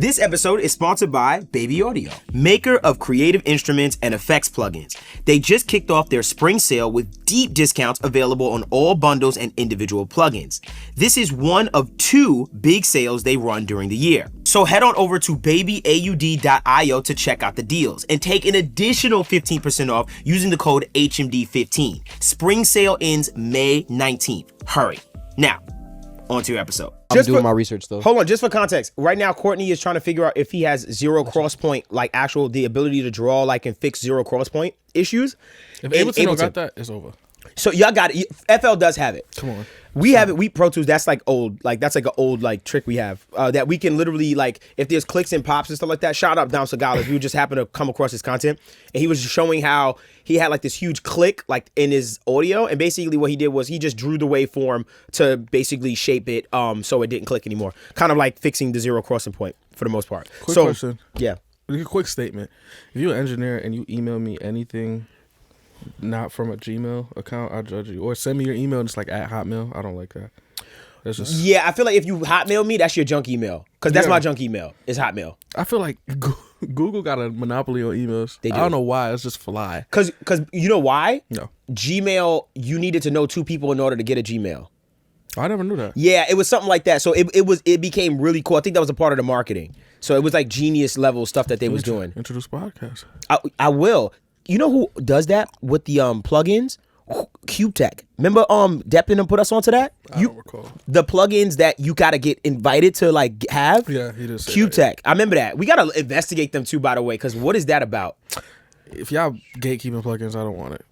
This episode is sponsored by Baby Audio, maker of creative instruments and effects plugins. They just kicked off their spring sale with deep discounts available on all bundles and individual plugins. This is one of 2 big sales they run during the year. So head on over to babyaud.io to check out the deals and take an additional 15% off using the code HMD15. Spring sale ends May 19th. Hurry. Now, on to your episode. I'm doing my research though. Hold on, just for context. Right now, Courtney is trying to figure out if he has zero cross point, like the ability to draw, like, and fix zero cross point issues. If Ableton don't got that, it's over. So y'all got it. FL does have it. Come on. We have it. We Pro Tools. That's like old. Like that's like an old trick we have that we can literally if there's clicks and pops and stuff like that. Shout out Dom Segal if you just happen to come across his content, and he was showing how he had this huge click in his audio, and basically what he did was he just drew the waveform to basically shape it so it didn't click anymore. Kind of like fixing the zero crossing point for the most part. Quick question. Yeah. A quick statement. If you're an engineer and you email me anything not from a Gmail account, I'll judge you. Or send me your email just at Hotmail. I don't like that. That's just... Yeah, I feel like if you Hotmail me, that's your junk email. Because that's my junk email. It's Hotmail. I feel like Google got a monopoly on emails. They do. I don't know why. It's just fly. Because you know why? No. Gmail, you needed to know 2 people in order to get a Gmail. I never knew that. Yeah, it was something like that. So it became really cool. I think that was a part of the marketing. So it was like genius level stuff that they was doing. Introduce podcast. I will. You know who does that with the plugins? QTech. Remember Devvon put us onto that? I don't recall. The plugins that you gotta get invited to have? Yeah, he just said QTech. that. I remember that. We gotta investigate them too, by the way, because what is that about? If y'all gatekeeping plugins, I don't want it.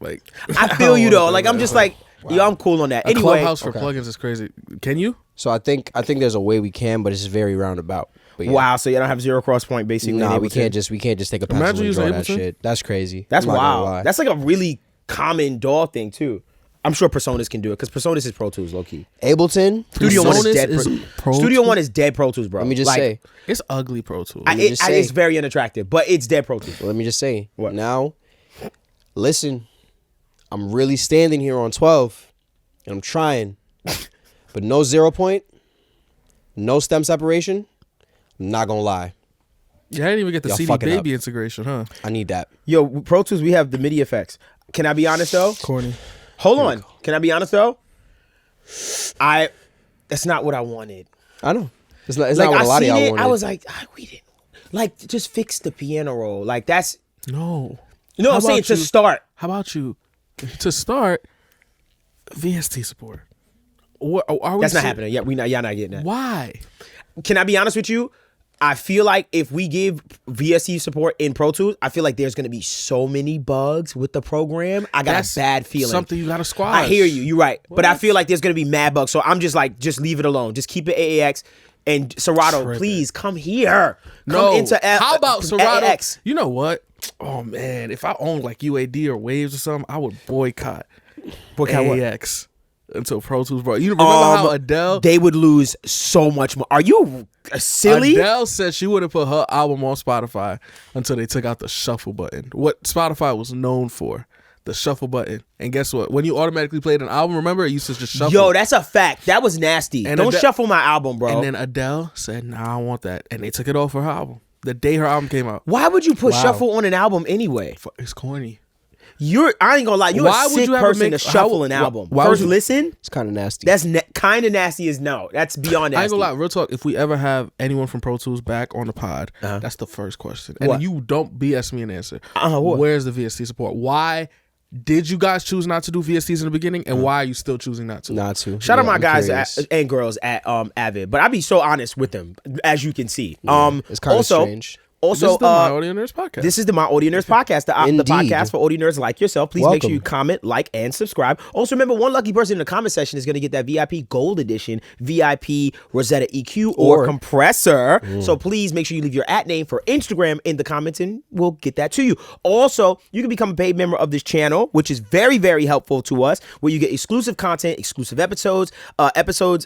I feel you though. I'm just wow. Yo, I'm cool on that. Anyway, Clubhouse for plugins is crazy. Can you? So I think there's a way we can, but it's very roundabout. Yeah. Wow, so you don't have zero cross point basically. No, we can't just take a pencil and draw that shit. That's crazy. That's wild. That's like a really common DAW thing too. I'm sure Personas can do it because Personas is Pro Tools low key. Ableton, Studio One is dead. Pro Studio One is dead Pro Tools, bro. Let me just say, it's ugly Pro Tools. It's very unattractive, but it's dead Pro Tools. Well, let me just say, what now? Listen, I'm really standing here on 12, and I'm trying, but no 0 point, no stem separation. I'm not gonna lie. Yeah, I didn't even get the CD Baby integration, huh? I need that. Yo, Pro Tools, we have the MIDI effects. Can I be honest though? Corny. Hold on. Can I be honest though? That's not what I wanted. I know. It's not what a lot of y'all wanted. I was like, we didn't. Just fix the piano roll. That's no. You know what I'm saying? To start. How about you? To start, VST support. That's not happening. Yeah, y'all not getting that. Why? Can I be honest with you? I feel like if we give VST support in Pro Tools, I feel like there's going to be so many bugs with the program. I got a bad feeling. Something you got to squash. I hear you. You're right. What? But I feel like there's going to be mad bugs. So I'm just just leave it alone. Just keep it AAX. And Serato, please come here. Come into how about Serato? AAX. You know what? Oh, man. If I owned UAD or Waves or something, I would boycott AAX. Until Pro Tools, bro. You remember how Adele? They would lose so much more. Are you silly? Adele said she wouldn't put her album on Spotify until they took out the shuffle button. What Spotify was known for, the shuffle button. And guess what? When you automatically played an album, remember, it used to just shuffle. Yo, that's a fact. That was nasty. And don't shuffle my album, bro. And then Adele said, nah, I don't want that. And they took it off her album the day her album came out. Why would you put shuffle on an album anyway? It's corny. I ain't gonna lie. You're a sick person to shuffle an album. First listen. It's kind of nasty. That's kind of nasty as no. That's beyond nasty. I ain't gonna lie. Real talk. If we ever have anyone from Pro Tools back on the pod, that's the first question. And you don't BS me an answer. Where's the VST support? Why did you guys choose not to do VSTs in the beginning? And why are you still choosing not to? Not to. Shout out my guys and girls at Avid. But I'd be so honest with them, as you can see. It's kind of strange. Also, this is the My Audio Nerds podcast. This is the My Audio Nerds podcast, the podcast for audio nerds like yourself. Please make sure you comment, like, and subscribe. Also, remember, one lucky person in the comment section is going to get that VIP Gold Edition, VIP Rosetta EQ or compressor. So please make sure you leave your @name for Instagram in the comments, and we'll get that to you. Also, you can become a paid member of this channel, which is very, very helpful to us, where you get exclusive content, exclusive episodes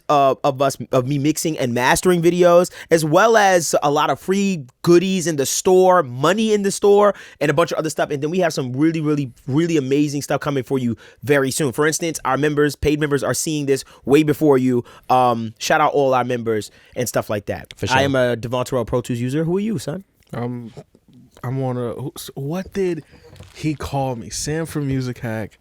of me mixing and mastering videos, as well as a lot of free goodies in the store, money in the store, and a bunch of other stuff. And then we have some really, really, really amazing stuff coming for you very soon. For instance, our members, paid members, are seeing this way before you. Shout out all our members and stuff like that. For sure. I am a Devvon Terrell Pro Tools user. Who are you, son? I'm on a. What did he call me? Sam from Music Hack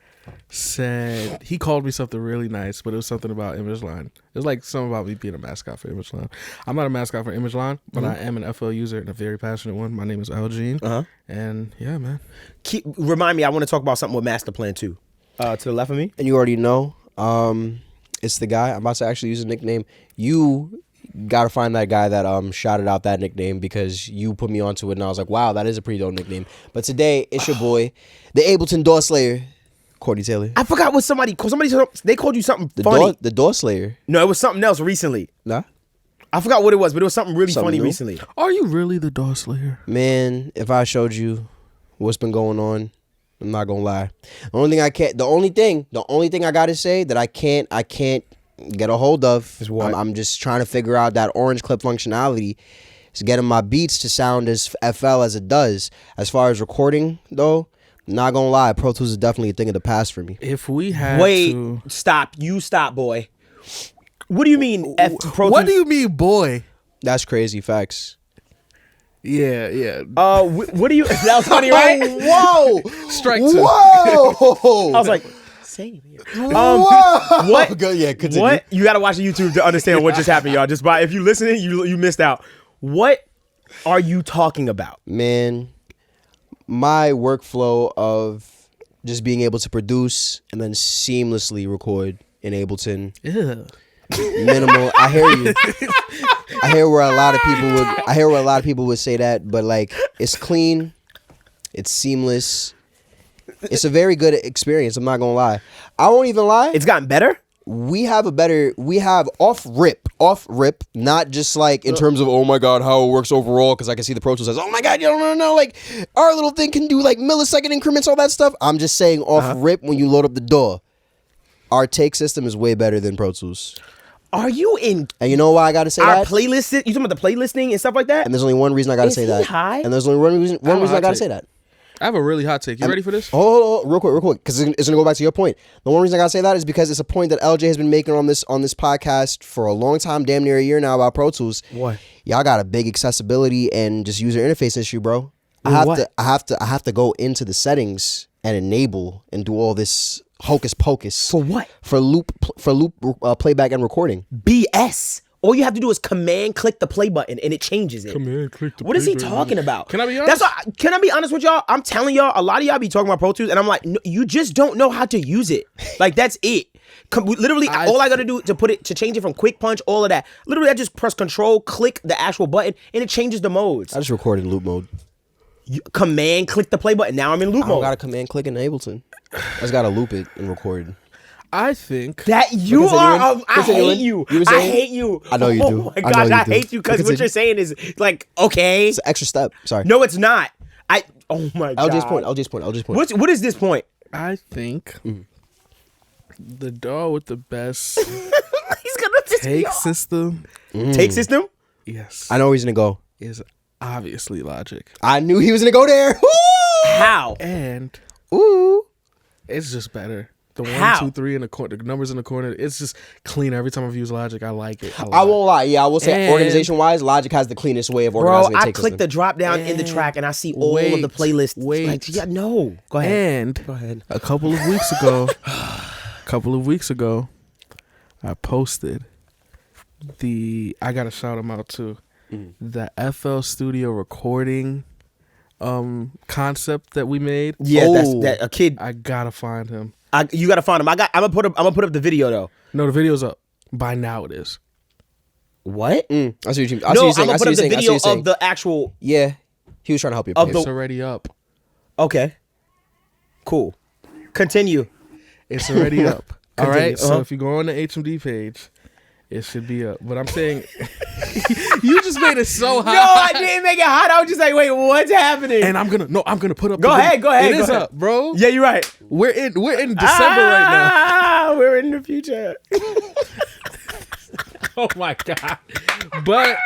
said he called me something really nice, but it was something about Image Line. It was like something about me being a mascot for Image Line. I'm not a mascot for Image Line, but I am an FL user and a very passionate one. My name is Elgene. And yeah, man. Remind me, I want to talk about something with Master Plan too. To the left of me. And you already know, it's the guy. I'm about to actually use a nickname. You gotta find that guy that shouted out that nickname because you put me onto it, and I was like, wow, that is a pretty dope nickname. But today, it's your boy, the Ableton Door Slayer, Courtney Taylor. I forgot what somebody called. They called you something funny. The Door Slayer. No, it was something else recently. Nah. I forgot what it was, but it was something really Something funny new? recently. Are you really the Door Slayer? Man, if I showed you what's been going on, I'm not gonna lie. The only thing I gotta say that I can't get a hold of is what? I'm just trying to figure out that orange clip functionality. Is getting my beats to sound as FL as it does. As far as recording though, not gonna lie, Pro Tools is definitely a thing of the past for me. If we had Stop, boy. What do you mean Pro Tools? What do you mean, boy? That's crazy facts. Yeah. What do you? That was funny, right? Whoa! Strike two. Whoa! I was like, same here. Whoa! What? Go, yeah, continue. What? You gotta watch the YouTube to understand what just happened, y'all. If you listening, you missed out. What are you talking about? Man, my workflow of just being able to produce and then seamlessly record in Ableton. Yeah. Minimal. I hear you. I hear where a lot of people would say that, but like it's clean, it's seamless. It's a very good experience. I'm not gonna lie. I won't even lie. It's gotten better. We have off rip, not just like in terms of, oh my God, how it works overall, because I can see the Pro Tools says, oh my God, you don't know, like our little thing can do like millisecond increments, all that stuff. I'm just saying off rip when you load up the DAW. Our take system is way better than Pro Tools. Are you in? And you know why I gotta say our that? playlist? You talking about the playlisting and stuff like that? And there's only one reason I gotta say that. High? And there's only one reason I gotta say that. I have a really hot take. You ready for this? Hold, real quick, because it's gonna go back to your point. The one reason I gotta say that is because it's a point that LJ has been making on this podcast for a long time, damn near a year now, about Pro Tools. What? Y'all got a big accessibility and just user interface issue, bro. I have to go into the settings and enable and do all this hocus pocus. For what? For loop playback and recording. BS. All you have to do is command click the play button and it changes it. Command click the What is he talking about? Can I be honest? Can I be honest with y'all? I'm telling y'all, a lot of y'all be talking about Pro Tools, and I'm like, no, you just don't know how to use it. Like that's it. Literally, all I gotta do to change it from quick punch, all of that. Literally, I just press control, click the actual button, and it changes the modes. I just recorded in loop mode. Command click the play button. Now I'm in loop I mode. don't got to command click in Ableton. I just gotta loop it and record. I think that you are. I hate you. I hate you. I know you do. Oh my gosh, I hate you because what you're saying is like okay. It's an extra step. Sorry. No, it's not. Oh my god. LJ's point. What is this point? I think the DAW with the best He's gonna take system. Take system. Yes, I know where he's gonna go. is obviously Logic. I knew he was gonna go there. How? And it's just better. The 1, 2, 3 in the corner, the numbers in the corner. It's just clean every time I've used Logic. I like it. I won't lie. Yeah, I will say organization wise, Logic has the cleanest way of organizing. Bro, I click the drop down in the track and I see all of the playlists. Like, yeah, no. Go ahead. And a couple of weeks ago, I posted I gotta shout him out too. The FL Studio recording concept that we made. Yeah, that's a kid. I gotta find him. You gotta find him. I'm gonna put up the video though. No, the video's up. By now it is. What? I see what you mean. I'm gonna put up the video of the actual. Yeah, he was trying to help you. It's already up. Okay. Cool. Continue. It's already up. All right. Uh-huh. So if you go on the HMD page, it should be up. But I'm saying, you just made it so hot. No, I didn't make it hot. I was just like, wait, what's happening? And I'm gonna put up. Go ahead. It is up, bro. Yeah, you're right. We're in December right now. We're in the future. Oh my god. But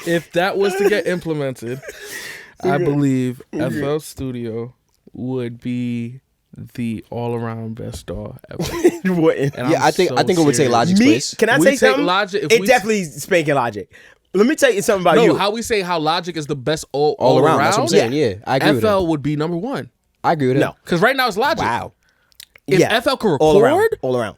If that was to get implemented, I believe FL Studio would be the all-around best DAW ever. I think it would take Logic's place. Can I say something? Logic, it definitely spanking Logic. Let me tell you something about you. How we say how Logic is the best all around. That's what I'm saying. Yeah, I agree with that. FL would be number one. I agree with that. No, because right now it's Logic. Wow. If FL could record all around.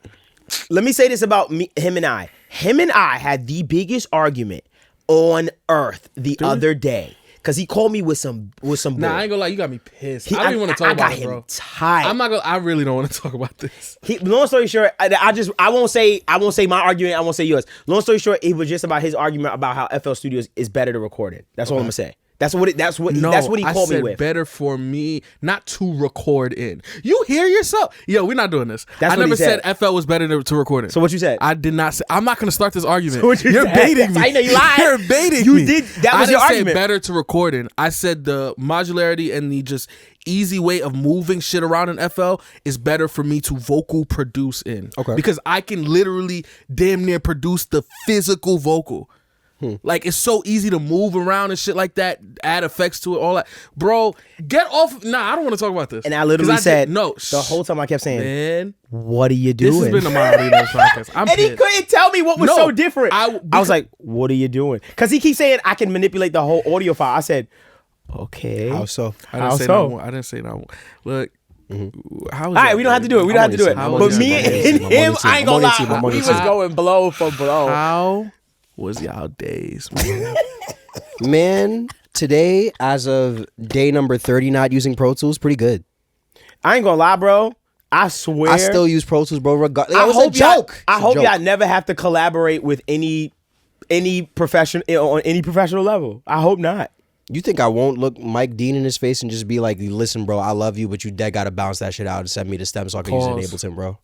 Let me say this about him and I. Him and I had the biggest argument on earth the other day. Cause he called me with some. Nah, I ain't gonna lie, you got me pissed. I don't even want to talk about it, bro. Tired. I'm not gonna. I really don't want to talk about this. Long story short, I won't say my argument. I won't say yours. Long story short, it was just about his argument about how FL Studios is better to record it. That's all I'm gonna say. That's what he called me with. Better for me not to record in. You hear yourself? Yo, we're not doing this. That's I what never he said. FL was better to record in. So what you said? I did not say. I'm not gonna start this argument. So what You're said? baiting me. I know you lied. You're baiting you me. did. That was your I didn't argument. say better to record in. I said the modularity and the just easy way of moving shit around in FL is better for me to vocal produce in. Okay. Because I can literally damn near produce the physical vocal. Like, it's so easy to move around and shit like that, add effects to it, all that. Bro, get off. Nah, I don't want to talk about this. And I literally said, no. The whole time I kept saying, man, what are you doing? this has been a Audionerds podcast. I'm and pissed. he couldn't tell me what was so different. I was like, what are you doing? Because he keeps saying, I can manipulate the whole audio file. I said, okay. How so? I didn't say that one. Look. All right, we don't have to do it. But me and him, I ain't gonna lie, we was going blow for blow. How was y'all days, man? Man, today, as of day number 30, not using Pro Tools, pretty good. I ain't gonna lie, bro. I swear, I still use Pro Tools, bro. I hope y'all never have to collaborate with any profession on any professional level. I hope not. You think I won't look Mike Dean in his face and just be like, listen, bro, I love you, but you dead gotta bounce that shit out and send me the stem so I can use it in Ableton, bro.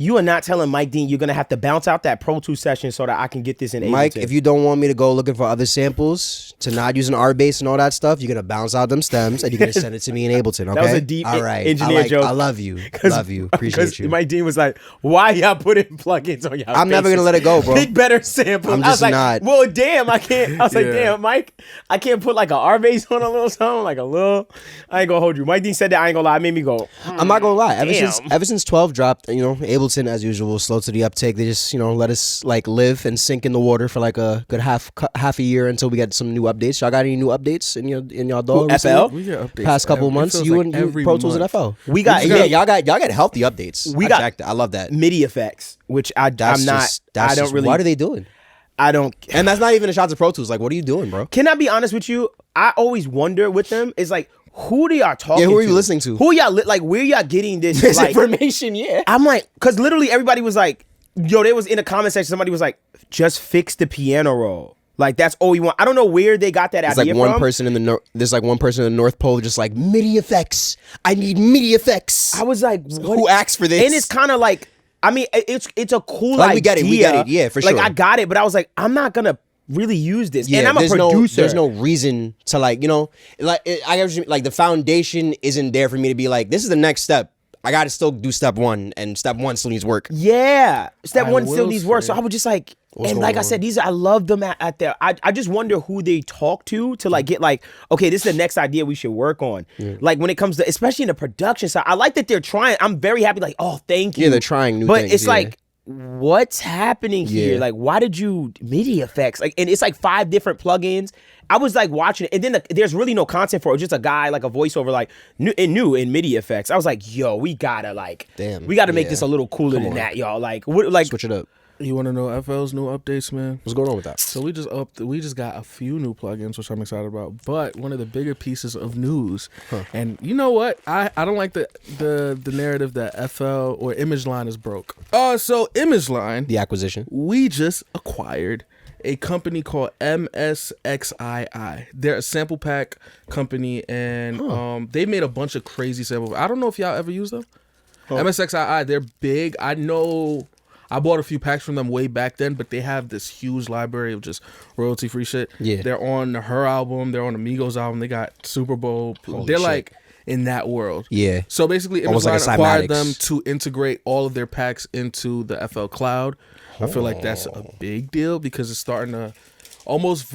You are not telling Mike Dean you're gonna have to bounce out that Pro Tools session so that I can get this in Ableton. Mike, if you don't want me to go looking for other samples, to not using R-Bass and all that stuff, you're gonna bounce out them stems and you're gonna send it to me in Ableton, okay? That was a deep engineer joke. I love you. Love you. Appreciate you. Mike Dean was like, why y'all putting plugins on y'all I'm never gonna let it go, bro. Big better samples. I'm just I was not. Like, well, damn, I can't. I was like, damn, Mike, I can't put like an R-Bass on a little something, like a little. I ain't gonna hold you. Mike Dean said that. I ain't gonna lie. It made me go. I'm not gonna lie. Ever since 12 dropped, Ableton as usual, slow to the uptake. They just let us like live and sink in the water for like a good half a year until we get some new updates. Y'all got any new updates in y'all dog? FL? We get updates past couple months. You and Pro Tools and FL. We got y'all got healthy updates. I love that. MIDI effects, which I don't really. What are they doing? I don't. And that's not even a shot to Pro Tools. Like, what are you doing, bro? Can I be honest with you? I always wonder with them is like, who do y'all talking to? Who are you listening to? Who y'all like? Where y'all getting this like, information? Yeah, I'm like, because literally everybody was like, yo, there was in the comment section, somebody was like, just fix the piano roll. Like, that's all you want. I don't know where they got that idea from. There's like one person in the North Pole just like, MIDI effects. I need MIDI effects. I was like, what? Who asked for this? And it's kind of like, I mean, it's a cool like, idea. We get it. Yeah, for sure. Like, I got it, but I was like, I'm not going to really use this. Yeah, and I'm a producer. There's no reason to like, like the foundation isn't there for me to be like, this is the next step. I got to still do step one, and step one still needs work. Yeah, step one still needs work. So I was just like, and like I said, I love them at their. I just wonder who they talk to like get like, okay, this is the next idea we should work on. Yeah. Like when it comes to, especially in the production side, I like that they're trying. I'm very happy. Like, oh, thank you. Yeah, they're trying new things. But it's like, what's happening here? Like, why did you MIDI effects? Like, and it's like 5 different plugins. I was like watching it, and then there's really no content for it. Just a guy, like a voiceover, like new in MIDI effects. I was like, yo, we gotta make this a little cooler than that, y'all. Like, switch it up. You want to know FL's new updates, man? What's going on with that? So we just got a few new plugins, which I'm excited about. But one of the bigger pieces of news, and you know what? I don't like the narrative that FL or Image Line is broke. So Image Line, the acquisition, we just acquired a company called MSXII. They're a sample pack company, and they made a bunch of crazy samples. I don't know if y'all ever use them. MSXII, they're big. I know I bought a few packs from them way back then, but they have this huge library of just royalty-free shit. Yeah. They're on her album. They're on Amigos album. They got Super Bowl. They're shit. like in that world. Yeah. So basically, Image like Line acquired them to integrate all of their packs into the FL Cloud. I feel like that's a big deal because it's starting to almost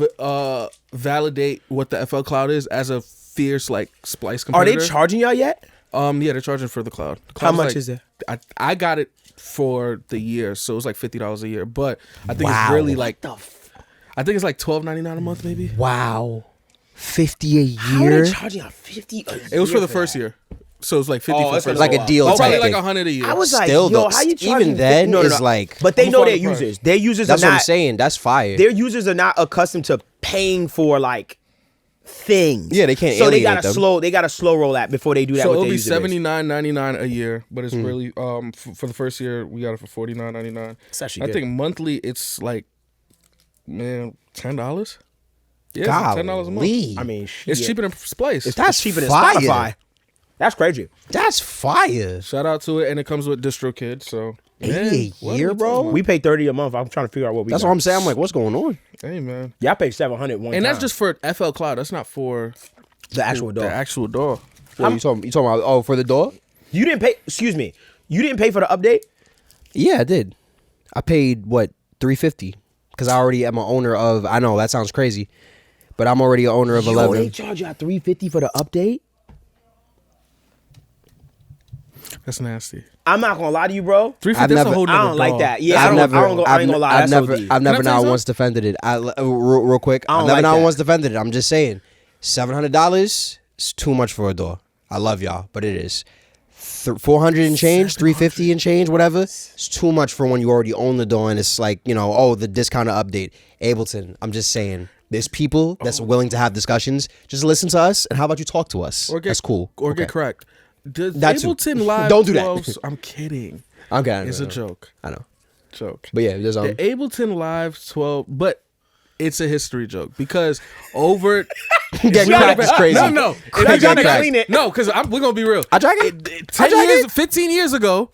validate what the FL Cloud is as a fierce like splice Are competitor. they charging y'all yet? Yeah, they're charging for the cloud. How much is it? I got it for the year, so it's like $50 a year. But I think it's really like I think it's like $12.99 a month, maybe. Wow, $50 a year. How are they charging y'all $50 a year? It was for the first year, so it's like 50 for the it's first like year. a deal Oh, type probably like thing. $100 a year. I was like, Still, yo, though, how you charging? even then is like. But they I'm know gonna their find the price. users. Their users That's are what I'm not. saying. That's fire. Their users are not accustomed to paying for like things. Yeah, they can't So they alienate them. They got to slow roll that before they do that. So with it'll their be user base. $79.99 a year, but it's really for the first year we got it for $49.99. It's actually I good. think monthly it's like $10. Yeah, it's $10 a month. Golly. I mean, It's shit. cheaper than Splice. That's cheaper than fire. Spotify. That's crazy. That's fire. Shout out to it, and it comes with DistroKid. So $80 man, a what are year, we bro? talking about? We pay $30 a month. I'm trying to figure out what we. That's got. what I'm saying. I'm like, what's going on? Hey man, Y'all pay $700 one and that's time. just for FL Cloud. That's not for the actual the door. actual door. What you talking about? Oh, for the door? You didn't pay. Excuse me. You didn't pay for the update. Yeah, I did. I paid what $350 because I already am an owner of. I know that sounds crazy, but I'm already an owner of 11. They charge y'all $350 for the update. That's nasty. I'm not gonna lie to you, bro. $350. I've That's a never- whole I nother don't like dog. that. Yeah, I I've don't. I ain't gonna lie. I've That's never, OD. I've Can I never tell you not something? once defended it. Real quick, I I've don't never like not that. once defended it. I'm just saying, $700 is too much for a door. I love y'all, but it is. 400 and change, 350 and change, whatever. It's too much for when you already own the door, and it's like, you know, oh, the discounted update. Ableton, I'm just saying, there's people that's willing to have discussions. Just listen to us, and how about you talk to us? Or get, That's cool. Or Okay. get cracked. Does That too. Ableton Live Don't do that. 12s I'm kidding. Okay, It's a joke. I know, Joke. but yeah, there's The Ableton Live 12, but it's a history joke because over Getting cracked is crazy. No. They're trying to cracked. clean it. No, because we're gonna be real. I drag it. 10 I drag years, it. 15 years ago,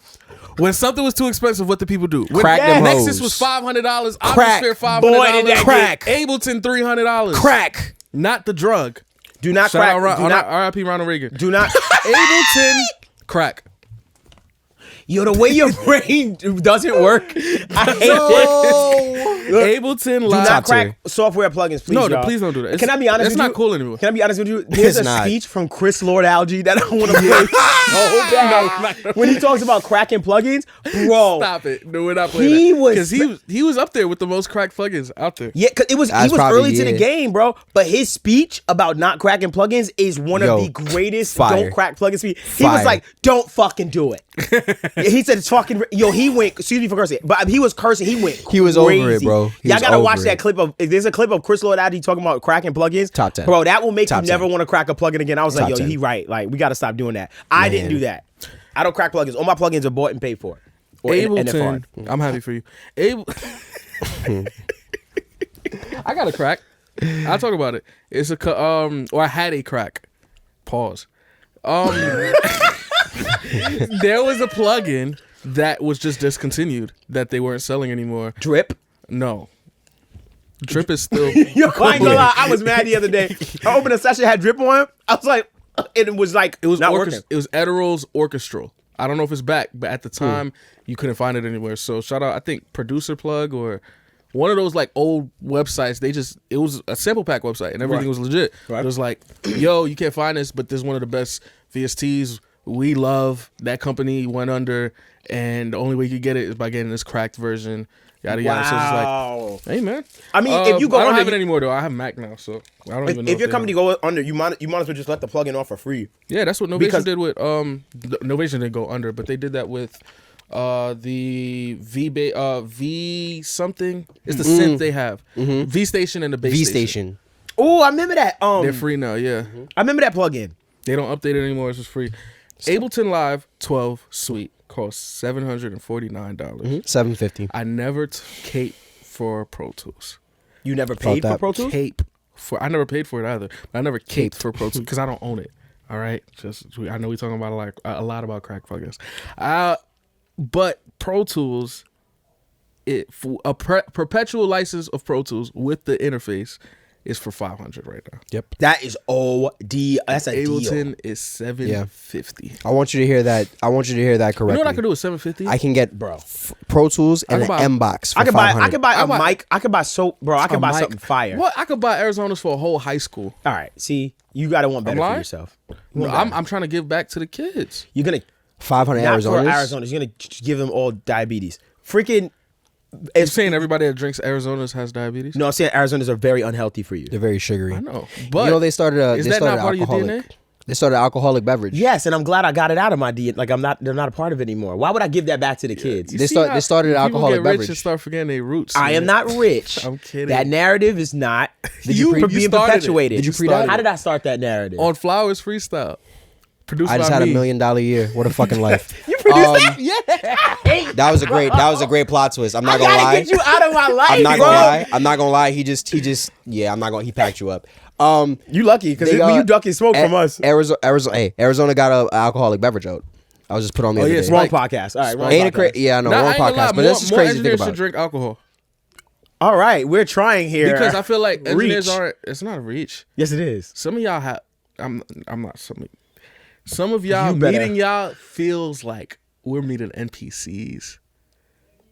when something was too expensive, what did people do? When Crack them Nexus hoes. was $500, Crack. Omnisphere $500, Boy, did that crack. Ableton $300. Crack. Not the drug. Do not Shout crack. out Do not. R.I.P. Ronald Reagan. Do not. Ableton crack. Yo, the way your brain doesn't work. I hate it. Ableton Do Live. not crack software plugins, please. No, y'all. please don't do that. Can I be honest It's with not you? cool anymore. Can I be honest with you? There's It's a not. speech from Chris Lord Algae that I want to play so bad. When he talks about cracking plugins, bro. Stop it. No, we're not playing He that. was- Because he was up there with the most cracked plugins out there. Yeah, cause he was That's early probably, to the yeah. game, bro. But his speech about not cracking plugins is one Yo, of the greatest fire. don't crack plugin speech. He was Fire. like, "Don't fucking do it." Yeah, he said, "It's fucking." Yo, he went. Excuse me for cursing, but he was cursing. He went. He was over it, crazy. bro. He Y'all was gotta over watch it. that clip of. There's a clip of Chris Lord Algae talking about cracking plugins. Top 10. bro. That will make Top you never 10. want to crack a plugin again. I was like, Top yo, 10. he right. Like, we gotta stop doing that. I didn't do that. I don't crack plugins. All my plugins are bought and paid for. Or Ableton. NFR. I'm happy for you. I got a crack. I'll talk about it. It's or I had a crack. Pause. There was a plugin that was just discontinued that they weren't selling anymore. Drip. No. Drip is still Yo, I ain't gonna lie. I was mad the other day. I opened a session, had Drip on. I was like, it was not working. It was Eteral's Orchestral. I don't know if it's back, but at the time you couldn't find it anywhere. So shout out, I think Producer Plug or one of those like old websites. It was a sample pack website and everything Right. was legit. Right. It was like, yo, you can't find this, but this is one of the best VSTs we love. That company went under, and the only way you could get it is by getting this cracked version. Yada yada. So Wow. it's like, hey man. I mean, if you go I don't under, have it anymore though. I have Mac now, so I don't even know. if your they company have it. go under, you might as well just let the plugin off for free. Yeah, that's what Novation Because- did with Novation didn't go under, but they did that with the V something. It's the synth they have. V Station and the Base V Station. Station. Oh, I remember that. They're free now, yeah. I remember that plugin. They don't update it anymore, it's just free. Ableton Live 12 Suite costs $749. $750. I never cape for Pro Tools. You never paid for that. Pro Tools? Cape for I never paid for it either. But I never caped for Pro Tools because I don't own it. All right, I know we're talking about a lot about crack plugins. But Pro Tools, for a perpetual license of Pro Tools with the interface is for $500 right now. Yep. That is OD. That's a Ableton deal. is $750. I want you to hear that. I want you to hear that correctly. You know what I could do with $750? I can get Pro Tools and an M box. I could buy a mic. I could buy I could buy something fire. What? I could buy Arizona's for a whole high school. All right. See, you gotta want better for yourself. No, I'm trying to give back to the kids. You're gonna 500 not Arizonas. for Arizona's. You're gonna give them all diabetes. Freaking. You're saying everybody that drinks Arizona's has diabetes? No, I'm saying Arizona's are very unhealthy for you. They're very sugary. I know, but you know they started a. Is they that started not part of your alcoholic. DNA? They started an alcoholic beverage. Yes, and I'm glad I got it out of my DNA. Like they're not a part of it anymore. Why would I give that back to the kids? They started an alcoholic people get rich beverage. and start forgetting their roots. I am not rich. I'm kidding. That narrative is not You being started perpetuated. it. Did you pre that? How did I start that narrative? On Flowers Freestyle. Produced I just by had me. $1 million year. What a fucking life. You produced that? Yeah. That was a great plot twist. I'm not I gonna gotta lie. get you out of my life, I'm not bro. gonna lie. I'm not gonna lie. He packed you up. You lucky because you ducking smoke from us. Arizona got an alcoholic beverage out. I was just put on the other day. Wrong podcast. All right, wrong Ain't it podcast. crazy? Yeah, I know, Nah, I wrong ain't gonna lie, podcast. But this is more crazy to think engineers about. should drink alcohol. All right, we're trying here. Because I feel like engineers Reach. aren't. It's not a reach. Yes, it is. Some of y'all have. I'm not some. Some of y'all You better. meeting y'all feels like we're meeting NPCs.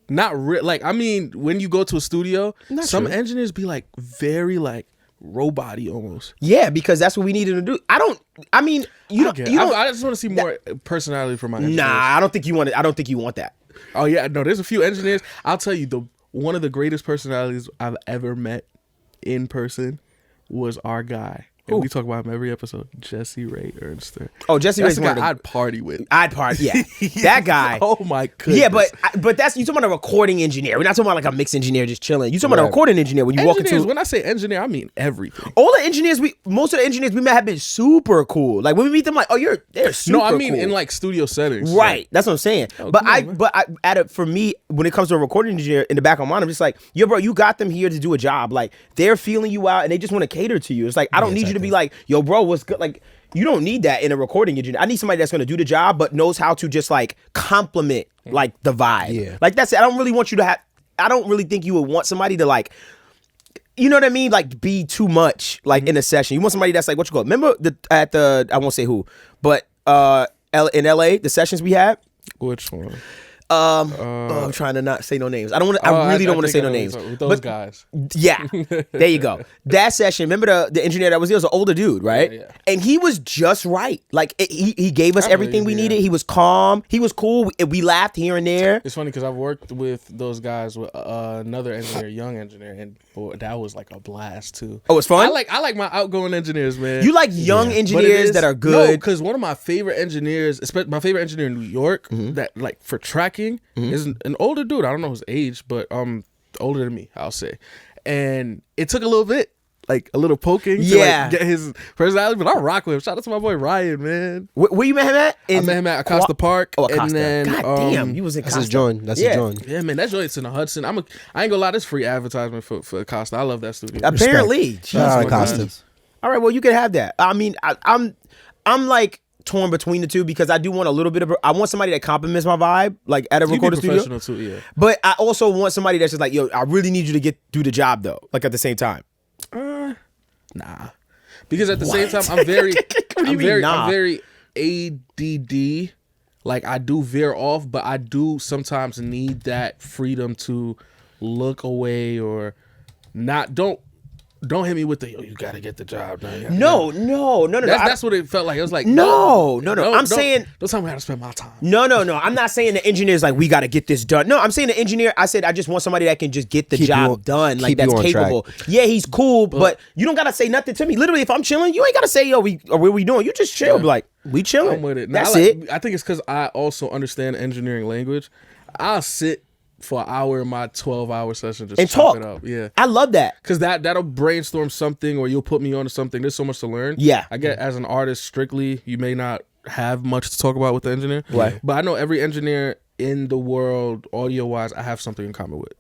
Not real. Like I mean, when you go to a studio, some engineers be like very like robot-y almost. Yeah, because that's what we needed to do. I don't. I mean, you don't. You don't. I just want to see more personality from my engineers. Nah, I don't think you want it. I don't think you want that. Oh yeah, no. There's a few engineers. I'll tell you, one of the greatest personalities I've ever met in person was our guy. And we talk about him every episode. Jesse Ray Ernster. Oh, Jesse That's Ray's the one. guy I'd party with. I'd party. Yeah, that guy. Oh my goodness. Yeah, but that's you talking about a recording engineer. We're not talking about like a mix engineer just chilling. You talking about a recording engineer when you walk engineers, into. when I say engineer, I mean everything. All the engineers most of the engineers we met have been super cool. Like when we meet them, like, oh, they're super. No, I mean cool. in like studio settings. Right, Like, that's what I'm saying. For me, when it comes to a recording engineer, in the back of my mind, I'm just like, yo, bro, you got them here to do a job. Like they're feeling you out and they just want to cater to you. It's like I don't need you to be like, yo, bro, what's good? Like you don't need that in a recording engineer. I need somebody that's going to do the job but knows how to just like compliment like the vibe. Yeah, like that's it. I don't really want you to have. I don't really think you would want somebody to like. You know what I mean? Like be too much like in a session. You want somebody that's like what you call it. Remember I won't say who, but in LA the sessions we had. Which one? I'm trying to not say no names. I really don't want to say no names. With those guys. Yeah, there you go. That session. Remember the engineer that was there was an older dude, right? Yeah. And he was just right. Like he gave us everything we needed. He was calm. He was cool. We laughed here and there. It's funny because I've worked with those guys with another engineer, young engineer, and boy, that was like a blast too. Oh, it's fun. I like my outgoing engineers, man. You like young engineers that are good. No, because one of my favorite engineers, especially my favorite engineer in New York, that like for tracking is an older dude. I don't know his age, but older than me, I'll say. And it took a little bit, like a little poking to like, get his personality, but I rock with him. Shout out to my boy Ryan, man. Where you met him at? I met him at Acosta Park. Oh, Acosta. And then, God damn, you was in That's Acosta. his joint. That's his joint. Yeah, man, that joint's in the Hudson. I ain't gonna lie, this free advertisement for Acosta. I love that studio. Apparently. Shout out Acosta. All right, well, you can have that. I mean, I'm like torn between the two because I do want a little bit of. I want somebody that compliments my vibe, like at a recording studio. Professional too, yeah. But I also want somebody that's just like, yo, I really need you to do the job though, like at the same time. Nah, because at the same time, I'm very, I'm very ADD. Like I do veer off, but I do sometimes need that freedom to look away or not. Don't hit me with the, you gotta get the job done. No. That's what it felt like. It was like, no. I'm saying, don't tell me how to spend my time. No. I'm not saying the engineer's like, we got to get this done. No, I'm saying the engineer, I said, I just want somebody that can just get the job done. Like that's capable. Yeah, he's cool, but you don't got to say nothing to me. Literally, if I'm chilling, you ain't got to say, yo, what we doing? You just chill. Be like, we chilling. I'm with it. That's it. I think it's because I also understand engineering language. I'll sit for an hour in my 12-hour session just and chop talk it up. Yeah, I love that because that'll brainstorm something or you'll put me onto something. There's so much to learn. Yeah, I get as an artist strictly, you may not have much to talk about with the engineer, right? But I know every engineer in the world, audio wise, I have something in common with.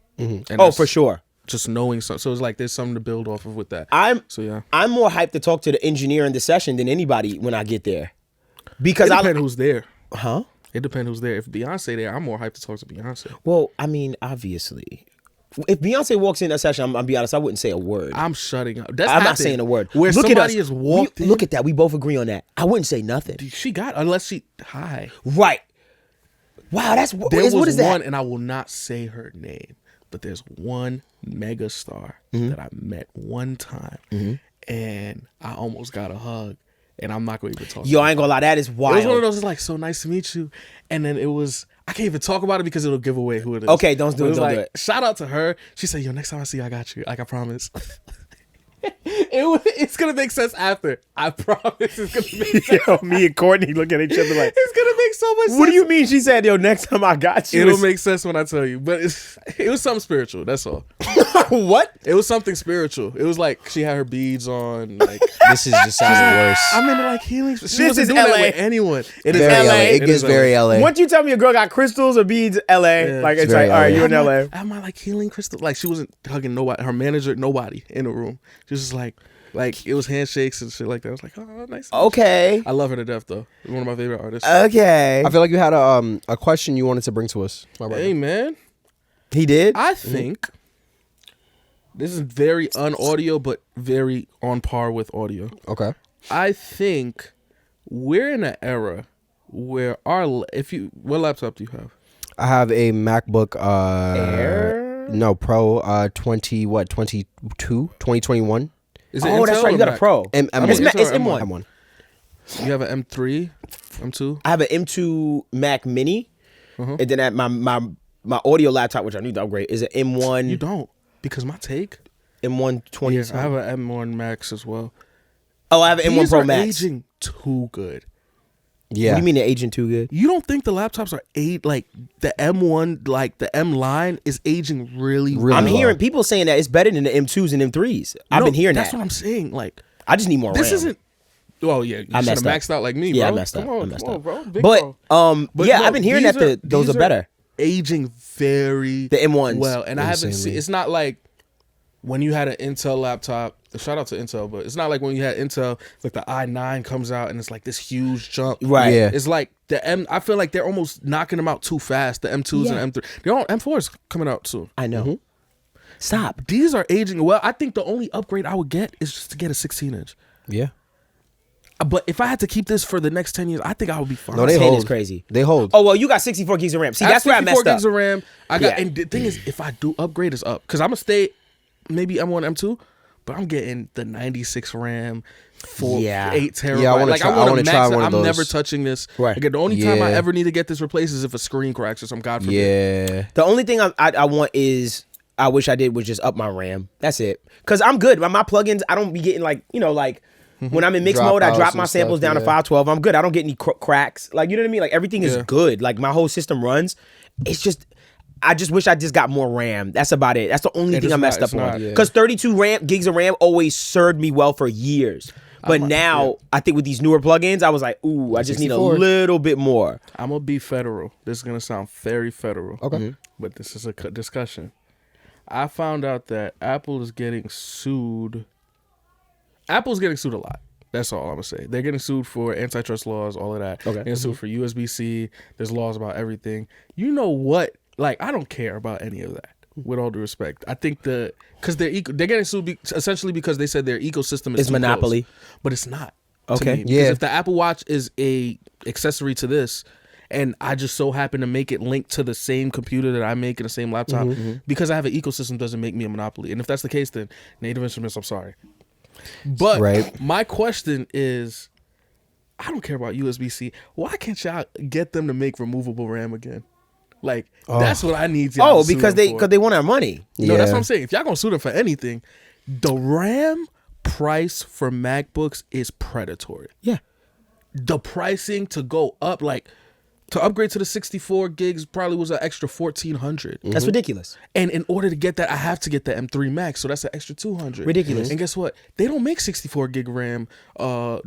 And for sure. Just knowing something, so it's like there's something to build off of with that. I'm more hyped to talk to the engineer in the session than anybody when I get there, because it depends who's there. Huh? It depends who's there. If Beyonce there, I'm more hyped to talk to Beyonce. Well, I mean, obviously, If Beyonce walks in that session, I'm be honest, I wouldn't say a word. I'm shutting up. That's I'm not happened. saying a word. Where look somebody at us. is walked in. Look at that. We both agree on that. I wouldn't say nothing. She got unless she hi. Right. Wow, that's There what was is that? one, and I will not say her name, but there's one mega star that I met one time, and I almost got a hug, and I'm not going to even talk. Yo, I ain't gonna lie, that is wild. It was one of those. It's like, so nice to meet you, and then it was. I can't even talk about it because it'll give away who it is. Okay, don't do it. was Don't like, do it. Shout out to her. She said, "Yo, next time I see you, I got you. Like I promise." It's gonna make sense after. I promise it's gonna make sense. Yo, me and Courtney look at each other like, It's gonna make so much sense. what do you mean? She said, yo, next time I got you. It'll make sense when I tell you. But it was something spiritual. That's all. What? It was something spiritual. It was like she had her beads on. Like This is just sounding worse. I'm into like healing. She This wasn't is doing that LA. with anyone. It is Very LA. LA. It gets very LA. Once you tell me a girl got crystals or beads, LA, Yeah. like it's It's like, very all right, LA. you in LA. Am I like healing crystal? Like she wasn't hugging nobody. Her manager, nobody in the room. She was just like it was handshakes and shit like that. I was like, oh, nice. Okay. I love her to death though. One of my favorite artists. Okay. I feel like you had a question you wanted to bring to us. My brother. Hey man, He did? I think this is very un-audio, but very on par with audio. Okay. I think we're in an era where what laptop do you have? I have a MacBook Air? No, Pro 2021. Is it Oh, that's Intel right. or You got a Mac? Pro. M1. It's M1. M1. M1. You have an M3, M2. I have an M2 Mac Mini, and then at my audio laptop, which I need to upgrade, is an M1. You don't, because my take. M1 20. Yes, I have an M1 Max as well. Oh, I have an M1 These Pro are Max. aging too good. Yeah. What do you mean they're aging too good? You don't think the laptops are like the M1, like the M line is aging really well? I'm well. hearing people saying that it's better than the M2s and M3s. I've No, been hearing that's that. what I'm saying. Like I just need more this RAM. isn't. Well, yeah, you I should have messed maxed out like me, Yeah, bro. I messed up. Come on, I messed come on, up. bro. Big But bro. yeah, no, I've been hearing these that those these are better. Aging very The M1s. well, and I haven't Insanely. seen. It's not like when you had an Intel laptop. Shout out to Intel, but it's not like when you had Intel, like the i9 comes out and it's like this huge jump. Right. Yeah. It's like the I feel like they're almost knocking them out too fast. The M2s Yeah. and M3. They're all M4s coming out soon. I know. Stop. These are aging well. I think the only upgrade I would get is just to get a 16-inch. Yeah. But if I had to keep this for the next 10 years, I think I would be fine. No, they 10 hold. is crazy. They hold. Oh well, you got 64 gigs of RAM. See, that's where I messed 64 up. gigs of RAM. I got, Yeah. and the thing is, if I do upgrade, it's up because I'm gonna stay maybe M1, M2, but I'm getting the 96 RAM, 8 terabyte. Yeah, I wanna like try- I I want wanna to try max it. one of I'm never those. touching this. Right. Again, the only time I Yeah. ever need to get this replaced is if a screen cracks or some God forbid. Yeah. The only thing I want is I wish I did was just up my RAM. That's it. Cause I'm good. My plugins, I don't be getting like when I'm in mix mode, I drop Dropouts my and samples stuff, down to yeah. 512. I'm good. I don't get any cracks. Like you know what I mean? Like everything is Yeah. good. Like my whole system runs. It's just I just wish I just got more RAM. That's about it. That's the only It thing is I messed not- up it's on. not, yeah. Because 32 gigs of RAM always served me well for years. But now I think with these newer plugins, I was like, ooh, I just need a 64. little bit more. I'm gonna be federal. This is gonna sound very federal. Okay. But this is a discussion. I found out that Apple is getting sued. Apple's getting sued a lot. That's all I'm gonna say. They're getting sued for antitrust laws, all of that. Okay. They're getting sued for USB-C. There's laws about everything. You know what? Like, I don't care about any of that. With all due respect, I think because they're getting sued essentially because they said their ecosystem is It's too monopoly. close. But it's not. Okay. To me. Because Yeah. if the Apple Watch is a accessory to this, and I just so happen to make it linked to the same computer that I make in the same laptop, because I have an ecosystem doesn't make me a monopoly. And if that's the case, then Native Instruments, I'm sorry. But Right. my question is, I don't care about USB-C. Why can't y'all get them to make removable RAM again? Like, that's what I need y'all to sue Because them for. they want our money. No, that's Yeah. what I'm saying. If y'all gonna sue them for anything, the RAM price for MacBooks is predatory. Yeah. The pricing to go up, like to upgrade to the 64 gigs, probably was an extra $1,400. That's ridiculous. And in order to get that, I have to get the M3 Max, so that's an extra $200. Ridiculous. And guess what? They don't make 64 gig RAM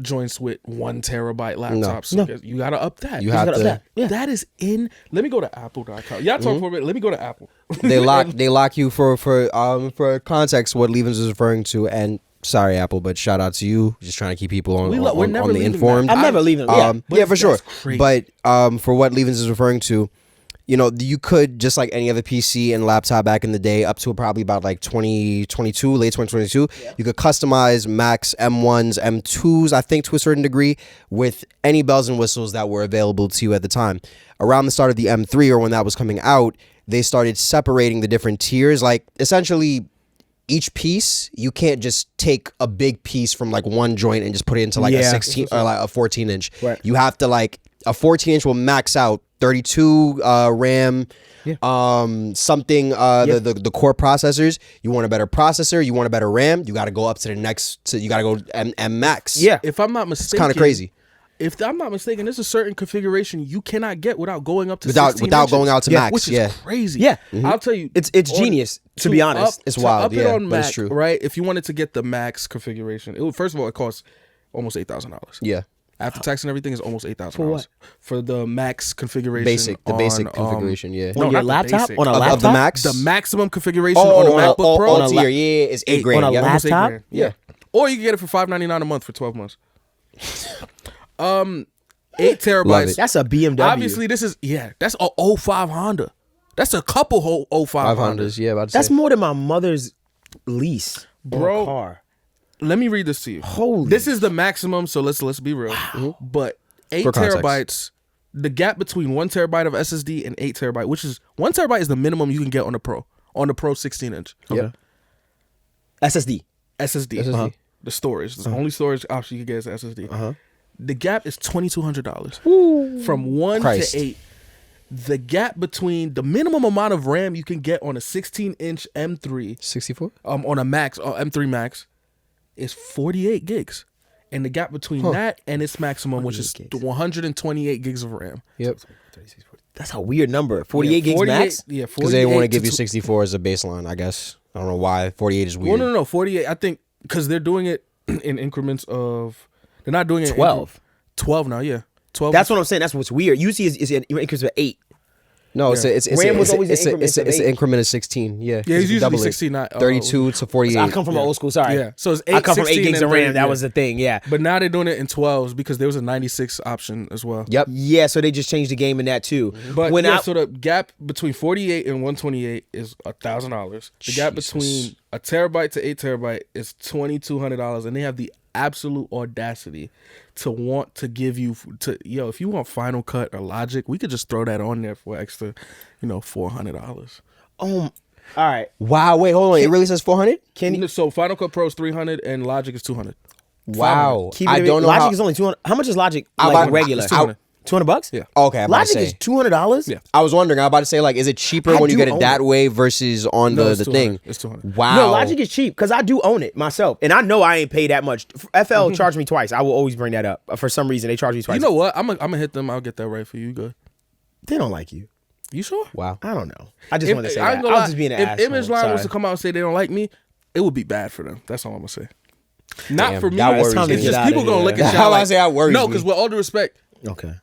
joints with 1 terabyte laptops. No. So you gotta up that. You have gotta to. up that. Yeah. That is in. Let me go to Apple.com. Y'all talk for a minute. Let me go to Apple. They lock you for context what Levens is referring to, and sorry Apple, but shout out to you, just trying to keep people on we're never on the leaving informed. that. I'm never leaving. Yeah. But Yeah, for sure. that's crazy. But for what Levens is referring to, you know, you could, just like any other PC and laptop back in the day, up to probably about like 2022, late 2022, you could customize Macs, M1s, M2s, I think, to a certain degree, with any bells and whistles that were available to you at the time. Around the start of the M3, or when that was coming out, they started separating the different tiers. Like, essentially, each piece, you can't just take a big piece from like one joint and just put it into like a 16 or like a 14 inch. Right. You have to, like, a 14 inch will max out 32 RAM, something, the core processors. You want a better processor, you want a better RAM, you got to go up to the next, you got to go M max. Yeah. If I'm not mistaken, it's kind of crazy. If I'm not mistaken, there's a certain configuration you cannot get without going up to without 16 inches. going out to max. Which is crazy. Yeah. I'll tell you, It's genius, to be honest. It's wild, Up it on but Mac, it's true. right? If you wanted to get the max configuration, first of all, it costs almost $8,000. Yeah. After tax and everything, is almost $8,000 For what? For the max configuration. Basic configuration. Yeah. On your not the laptop? basic. On a Of laptop? the Max. The maximum configuration on a MacBook Pro. on a tier, yeah, it's $8,000. On a yeah. Almost laptop? $8,000. Yeah. Or you can get it for $599 a month for 12 months. 8 terabytes. That's a BMW. Obviously, this is that's a 05 Honda. That's a couple whole 05 500s, Hondas. yeah, about to That's say. more than my mother's lease. Bro. On a car. Let me read this to you. Holy. This is the maximum, so let's be real. But 8 For context. terabytes, the gap between 1 terabyte of SSD and 8 terabyte, which is 1 terabyte is the minimum you can get on the Pro 16 inch. Yeah. SSD. SSD. The storage. The only storage option you can get is SSD. The gap is $2,200. From 1 Christ. to 8. The gap between the minimum amount of RAM you can get on a 16-inch M3 64? on a Max or M3 Max is 48 gigs. And the gap between that and its maximum, which is 128 gigs of RAM. Yep. That's a weird number. 48 gigs max? Yeah, 48. Because they want to give you 64 as a baseline, I guess. I don't know why. 48 is weird. No. 48. I think because they're doing it in increments of. They're not doing it. 12. 12 now, yeah. 12. That's what I'm saying. That's what's weird. Usually it's an increase of 8. No, it's RAM was always an increment of it's an 8. increment of 16. Yeah. Yeah, it's usually double it. 16, not 32 to 48. I come from an old school, sorry. Yeah. So it's 8, I come from 8 16, gigs and of RAM. 30, That was the thing, yeah. But now they're doing it in 12s because there was a 96 option as well. Yep. Yeah, so they just changed the game in that too. But when so the gap between 48 and 128 is $1,000. The gap between a terabyte to 8 terabyte is $2,200, and they have the absolute audacity to want to give you if you want Final Cut or Logic, we could just throw that on there for extra, $400. all right. Wow. Wait, hold on. It really says 400? So Final Cut Pro is $300 and Logic is $200. Wow. Keep it I in- don't know Logic how. is only 200. How much is Logic I like bought- regular? it's $200. $200? Yeah. Okay, I'm about to Logic say. is $200? Yeah. I was wondering. I'm about to say, like, is it cheaper I when you do get it own that it. way versus on No, the it's thing? 200. It's 200. Wow. No, Logic is cheap because I do own it myself. And I know I ain't paid that much. FL charged me twice. I will always bring that up. For some reason, they charge me twice. You know what? I'm gonna hit them. I'll get that right for you. Good. They don't like you. You sure? Wow. I don't know. I just want to say I that. ain't gonna I lie, was just being an if asshole. Image Line was Sorry. to come out and say they don't like me, it would be bad for them. That's all I'm gonna say. Not Damn, for me. that worries me. It's just Get people outta gonna here. look at How y'all. I say that worries No, me. because with all due respect, Okay.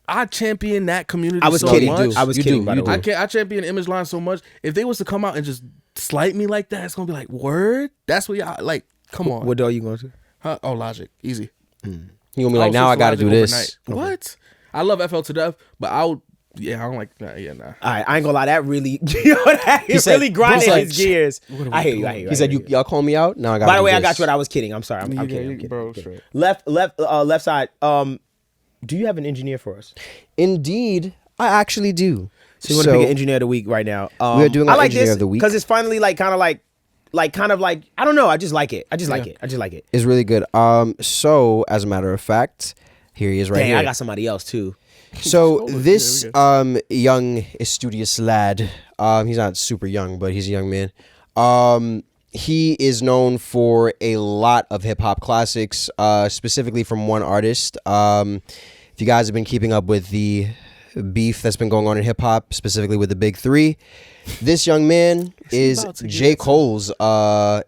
I champion that community. I was so kidding, much. dude. I was You kidding, do, by you the way. do. I champion Image Line so much. If they was to come out and just slight me like that, it's gonna be like, word. That's what y'all like. Come on. What door you going to? Huh? Oh, Logic, easy. You gonna be like, I'll now I switch got to Logic do this. overnight. What? I love FL to death, but I don't like that. Yeah, nah. All right, I ain't gonna lie. That really, it said- really grinded bro, his gears. I hear you. He said, "Y'all call me out." Now I got. By the way, I got you. What I was kidding. I'm sorry. I'm You kidding. got- I'm kidding. bro, I'm kidding. straight. Left side. Do you have an engineer for us? Indeed, I actually do. So you want to pick an engineer of the week right now? We are doing I our like engineer this of the week. because it's finally kind of like I don't know. I just like it. I just like it. It's really good. So as a matter of fact, here he is right Dang, here. I got somebody else too. So Yeah, this we young studious lad, he's not super young, but he's a young man. He is known for a lot of hip hop classics, specifically from one artist. If you guys have been keeping up with the beef that's been going on in hip hop, specifically with the Big Three, this young man is about to get J. some- Cole's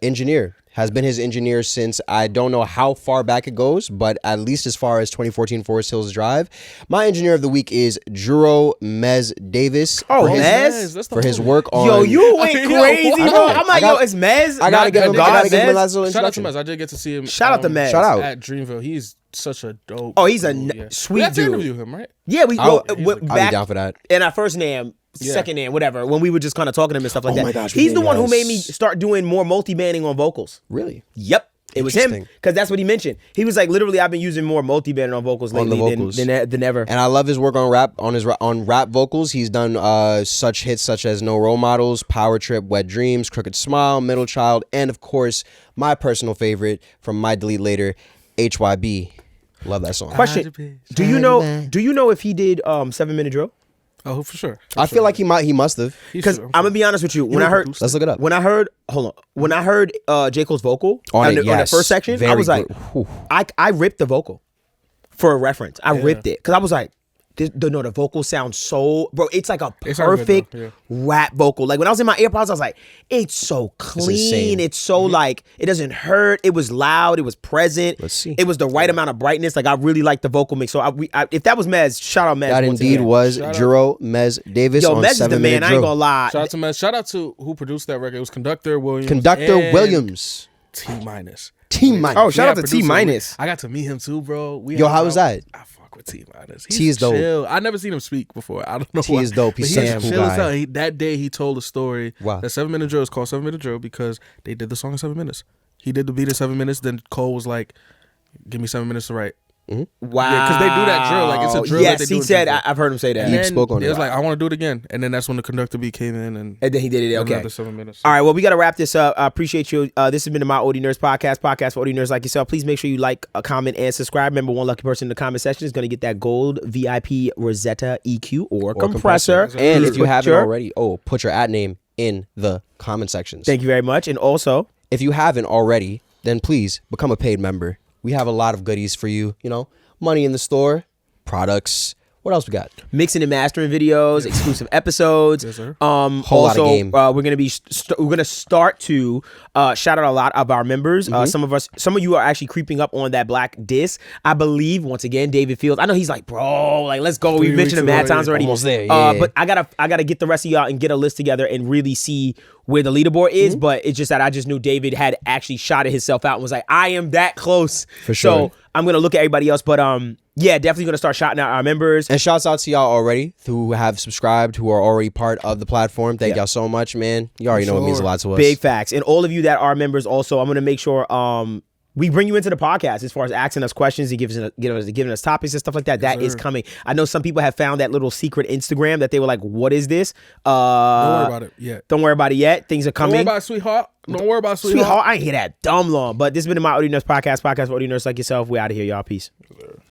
engineer. Has been his engineer since, I don't know how far back it goes, but at least as far as 2014 Forest Hills Drive. My engineer of the week is Juro Mez Davis. Oh, for his- Mez? That's the for his whole- work on. Yo, you went Yo, crazy, what? bro. I'm like, I got- yo, it's Mez. I gotta give him. I God, gotta give him a Mez. last little Shout out to introduction. Mez. I did get to see him. Shout out to Mez. Shout out. At Dreamville. He's such a dope. Oh, he's a dude, sweet we had to dude. interview him, right? Yeah, we I'll went be back down for that. in our first name. secondhand, whatever, when we were just kind of talking to him and stuff like that. my gosh, He's the one who yes. made me start doing more multi-banding on vocals. Really? Yep. It was him, Interesting. because that's what he mentioned. He was like, literally, I've been using more multi-banding on vocals lately than ever. And I love his work on rap. On rap vocals, he's done such hits such as No Role Models, Power Trip, Wet Dreams, Crooked Smile, Middle Child, and of course, my personal favorite from My Delete Later, HYB. Love that song. Question: Do you know if he did 7 Minute Drill? Oh, for sure. I feel like he must have. Because I'm gonna be honest with you, when I heard, Let's look it up. when I heard J. Cole's vocal On the yes. first section, I Very was like, good. Whew. I ripped the vocal for a reference. I ripped it because I was like, the vocal sounds so, bro. It's like a perfect rap vocal. Like when I was in my AirPods, I was like, it's so clean. It's so like it doesn't hurt. It was loud. It was present. Let's see. It was the right amount of brightness. Like I really liked the vocal mix. So if that was Mez, shout out Mez. That once indeed again. was Jero Mez Davis. Yo, on Mez is the 7 man. Minute I ain't Drill. gonna lie. Shout out to Mez. Shout out to who produced that record. It was Conductor Williams. Conductor and Williams. T minus. T minus. Oh, shout out to producer. T minus. I got to meet him too, bro. Yo, how was that? I fuck with T minus. T is dope. Chill. I never seen him speak before. I don't know. T why. is dope. But He's such a cool chill as guy. hell. That day he told a story. Wow. That 7 Minute Drill is called 7 Minute Drill because they did the song in 7 minutes. He did the beat in 7 minutes. Then Cole was like, "Give me 7 minutes to write." Wow. Yeah, because they do that drill. Like it's a drill. Yes, that they he do said. in I've heard him say that. And then spoke on it it. was like, I want to do it again. And then that's when the Conductor beat came in, and And then he did it. Okay. another 7 minutes. All right. Well, we got to wrap this up. I appreciate you. This has been the My Audio Nerds podcast for audio nerds like yourself. Please make sure you like, comment, and subscribe. Remember, one lucky person in the comment section is going to get that gold VIP Rosetta EQ or compressor. And if you Put haven't your- already, put your ad name in the comment sections. Thank you very much. And also, If you haven't already, then please become a paid member. We have a lot of goodies for you. You know, money in the store, products. What else we got? mixing and mastering videos, exclusive episodes. Yes, sir. Whole lot of game. We're gonna start to shout out a lot of our members. Some of you are actually creeping up on that black disc. I believe once again, David Fields. I know he's like, bro, like let's go. We 3 mentioned him weeks mad ago, times yeah. already. Almost there, yeah. But I gotta get the rest of y'all and get a list together and really see where the leaderboard is. But it's just that I just knew David had actually shotted himself out and was like, I am that close. For sure. So I'm gonna look at everybody else, but yeah, definitely gonna start shouting out our members. And shouts out to y'all already who have subscribed, who are already part of the platform. Thank Yeah. y'all so much, man. You already know it means a lot to us. Big facts. And all of you that are members also, I'm going to make sure we bring you into the podcast as far as asking us questions and giving us topics and stuff like that. That is coming. I know some people have found that little secret Instagram that they were like, what is this? Don't worry about it yet. Don't worry about it yet. Things are Don't coming. worry about it, sweetheart. Don't worry about it, sweetheart. Sweetheart, I ain't hear that dumb long. But this has been My Audio Nerds podcast for audio nerds like yourself. We're out of here, y'all. Peace.